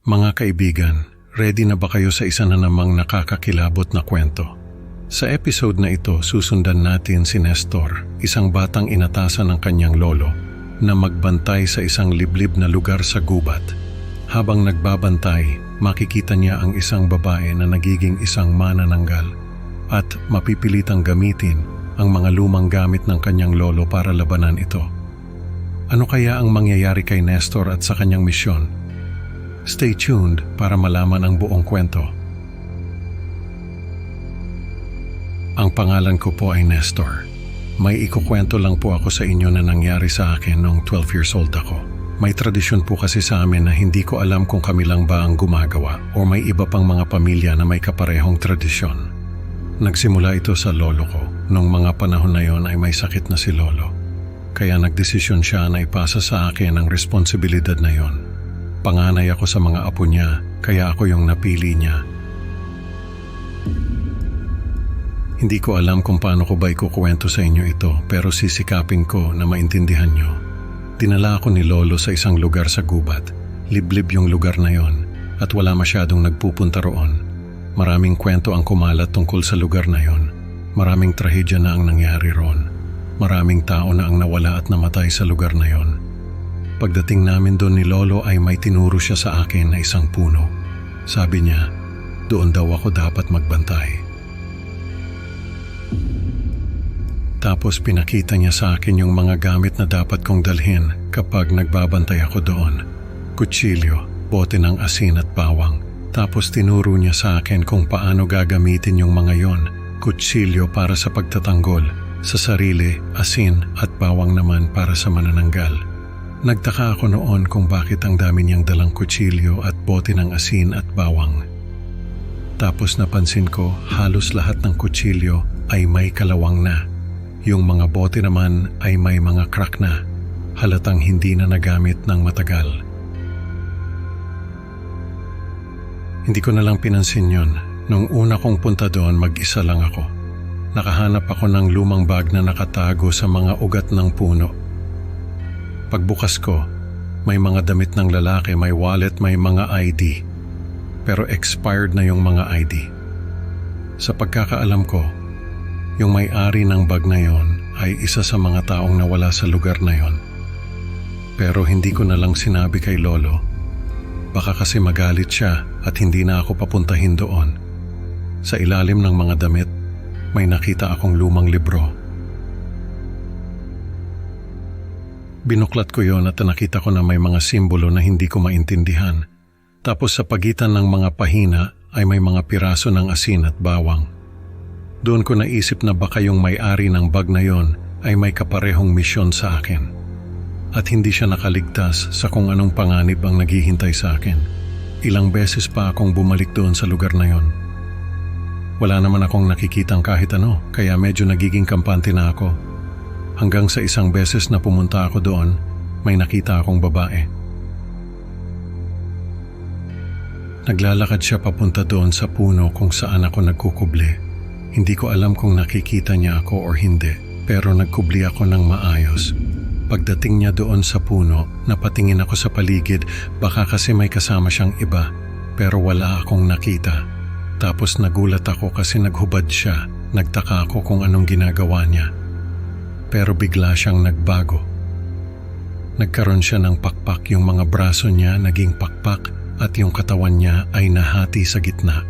Mga kaibigan, ready na ba kayo sa isa na namang nakakakilabot na kwento? Sa episode na ito, susundan natin si Nestor, isang batang inatasan ng kanyang lolo, na magbantay sa isang liblib na lugar sa gubat. Habang nagbabantay, makikita niya ang isang babae na nagiging isang manananggal at mapipilitang gamitin ang mga lumang gamit ng kanyang lolo para labanan ito. Ano kaya ang mangyayari kay Nestor at sa kanyang misyon? Stay tuned para malaman ang buong kwento. Ang pangalan ko po ay Nestor. May ikukwento lang po ako sa inyo na nangyari sa akin noong 12 years old ako. May tradisyon po kasi sa amin na hindi ko alam kung kami lang ba ang gumagawa o may iba pang mga pamilya na may kaparehong tradisyon. Nagsimula ito sa lolo ko. Noong mga panahon na yon ay may sakit na si lolo. Kaya nagdesisyon siya na ipasa sa akin ang responsibilidad na yon. Panganay ako sa mga apo niya, kaya ako yung napili niya. Hindi ko alam kung paano ko ba ikukwento sa inyo ito, pero sisikapin ko na maintindihan nyo. Dinala ako ni lolo sa isang lugar sa gubat. Liblib yung lugar na yon at wala masyadong nagpupunta roon. Maraming kwento ang kumalat tungkol sa lugar na yon. Maraming trahedya na ang nangyari roon. Maraming tao na ang nawala at namatay sa lugar na yon. Pagdating namin doon ni lolo ay may tinuro siya sa akin na isang puno. Sabi niya, doon daw ako dapat magbantay. Tapos pinakita niya sa akin yung mga gamit na dapat kong dalhin kapag nagbabantay ako doon. Kutsilyo, bote ng asin at bawang. Tapos tinuro niya sa akin kung paano gagamitin yung mga yon. Kutsilyo para sa pagtatanggol, sa sarili, asin at bawang naman para sa manananggal. Nagtaka ako noon kung bakit ang dami niyang dalang kutsilyo at bote ng asin at bawang. Tapos napansin ko halos lahat ng kutsilyo ay may kalawang na. Yung mga bote naman ay may mga crack na, halatang hindi na nagamit ng matagal. Hindi ko na lang pinansin yun. Nung una kong punta doon, mag-isa lang ako. Nakahanap ako ng lumang bag na nakatago sa mga ugat ng puno. Pagbukas ko, may mga damit ng lalaki, may wallet, may mga ID. Pero expired na yung mga ID. Sa pagkakaalam ko, yung may-ari ng bag na yon ay isa sa mga taong nawala sa lugar na yon. Pero hindi ko na lang sinabi kay lolo. Baka kasi magalit siya at hindi na ako papuntahin doon. Sa ilalim ng mga damit, may nakita akong lumang libro. Binuklat ko yon at nakita ko na may mga simbolo na hindi ko maintindihan. Tapos sa pagitan ng mga pahina ay may mga piraso ng asin at bawang. Doon ko naisip na baka yung may-ari ng bag na yon ay may kaparehong misyon sa akin. At hindi siya nakaligtas sa kung anong panganib ang naghihintay sa akin. Ilang beses pa akong bumalik doon sa lugar na yon. Wala naman akong nakikitang kahit ano, kaya medyo nagiging kampante na ako. Hanggang sa isang beses na pumunta ako doon, may nakita akong babae. Naglalakad siya papunta doon sa puno kung saan ako nagkukubli. Hindi ko alam kung nakikita niya ako o hindi, pero nagkubli ako ng maayos. Pagdating niya doon sa puno, napatingin ako sa paligid, baka kasi may kasama siyang iba, pero wala akong nakita. Tapos nagulat ako kasi naghubad siya, nagtaka ako kung anong ginagawa niya. Pero bigla siyang nagbago. Nagkaroon siya ng pakpak, yung mga braso niya naging pakpak at yung katawan niya ay nahati sa gitna.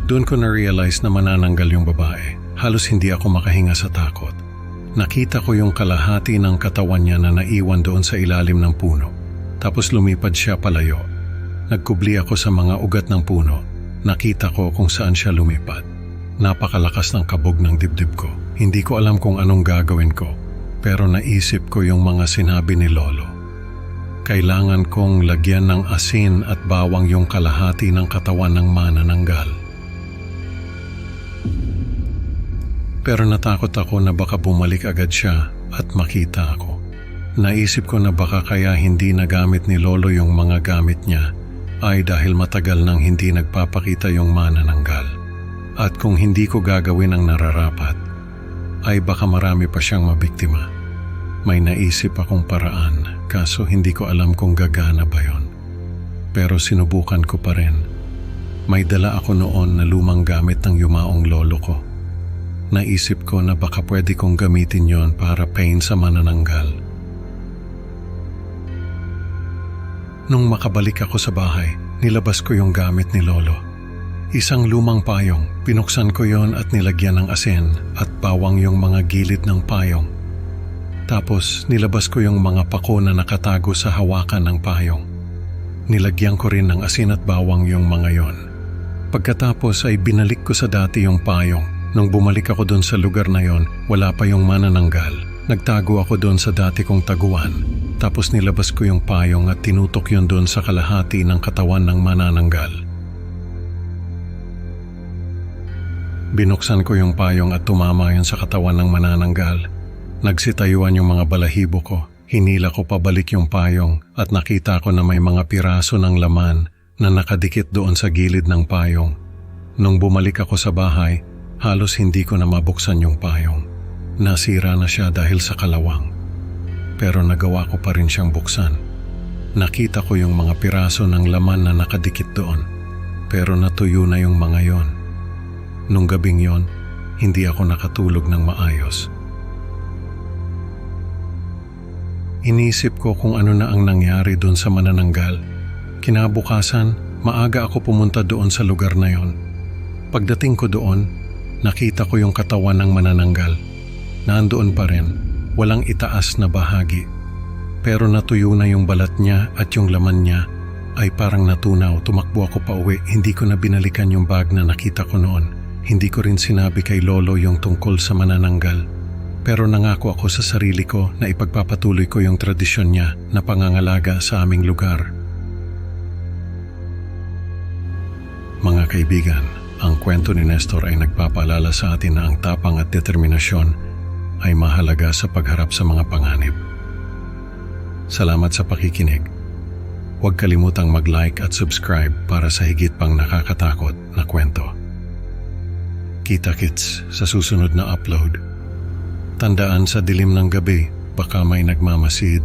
Doon ko na-realize na manananggal yung babae. Halos hindi ako makahinga sa takot. Nakita ko yung kalahati ng katawan niya na naiwan doon sa ilalim ng puno. Tapos lumipad siya palayo. Nagkubli ako sa mga ugat ng puno. Nakita ko kung saan siya lumipad. Napakalakas ng kabog ng dibdib ko. Hindi ko alam kung anong gagawin ko, pero naisip ko yung mga sinabi ni lolo. Kailangan kong lagyan ng asin at bawang yung kalahati ng katawan ng manananggal. Pero natakot ako na baka bumalik agad siya at makita ako. Naisip ko na baka kaya hindi nagamit ni lolo yung mga gamit niya ay dahil matagal nang hindi nagpapakita yung manananggal. At kung hindi ko gagawin ang nararapat, ay baka marami pa siyang mabiktima. May naisip akong paraan, kaso hindi ko alam kung gagana ba yon. Pero sinubukan ko pa rin. May dala ako noon na lumang gamit ng yumaong lolo ko. Naisip ko na baka pwede kong gamitin yon para pain sa manananggal. Nung makabalik ako sa bahay, nilabas ko yung gamit ni lolo. Isang lumang payong, pinuksan ko yon at nilagyan ng asin at bawang yung mga gilid ng payong. Tapos nilabas ko yung mga pako na nakatago sa hawakan ng payong. Nilagyan ko rin ng asin at bawang yung mga yon. Pagkatapos ay binalik ko sa dati yung payong. Nung bumalik ako doon sa lugar na yon, wala pa yung manananggal. Nagtago ako doon sa dati kong taguan. Tapos nilabas ko yung payong at tinutok yun doon sa kalahati ng katawan ng manananggal. Binuksan ko yung payong at tumama yun sa katawan ng manananggal. Nagsitayuan yung mga balahibo ko. Hinila ko pabalik yung payong at nakita ko na may mga piraso ng laman na nakadikit doon sa gilid ng payong. Nung bumalik ako sa bahay, halos hindi ko na mabuksan yung payong. Nasira na siya dahil sa kalawang. Pero nagawa ko pa rin siyang buksan. Nakita ko yung mga piraso ng laman na nakadikit doon. Pero natuyo na yung mga yon. Nung gabing yon, hindi ako nakatulog ng maayos. Inisip ko kung ano na ang nangyari doon sa manananggal. Kinabukasan, maaga ako pumunta doon sa lugar na yon. Pagdating ko doon, nakita ko yung katawan ng manananggal. Nandoon pa rin, walang itaas na bahagi. Pero natuyo na yung balat niya at yung laman niya ay parang natunaw. Tumakbo ako pa uwi, hindi ko na binalikan yung bag na nakita ko noon. Hindi ko rin sinabi kay lolo yung tungkol sa manananggal. Pero nangako ako sa sarili ko na ipagpapatuloy ko yung tradisyon niya na pangangalaga sa aming lugar. Mga kaibigan, ang kwento ni Nestor ay nagpapaalala sa atin na ang tapang at determinasyon ay mahalaga sa pagharap sa mga panganib. Salamat sa pakikinig. Huwag kalimutang mag-like at subscribe para sa higit pang nakakatakot na kwento. Kita-kits sa susunod na upload. Tandaan, sa dilim ng gabi, baka may nagmamasid.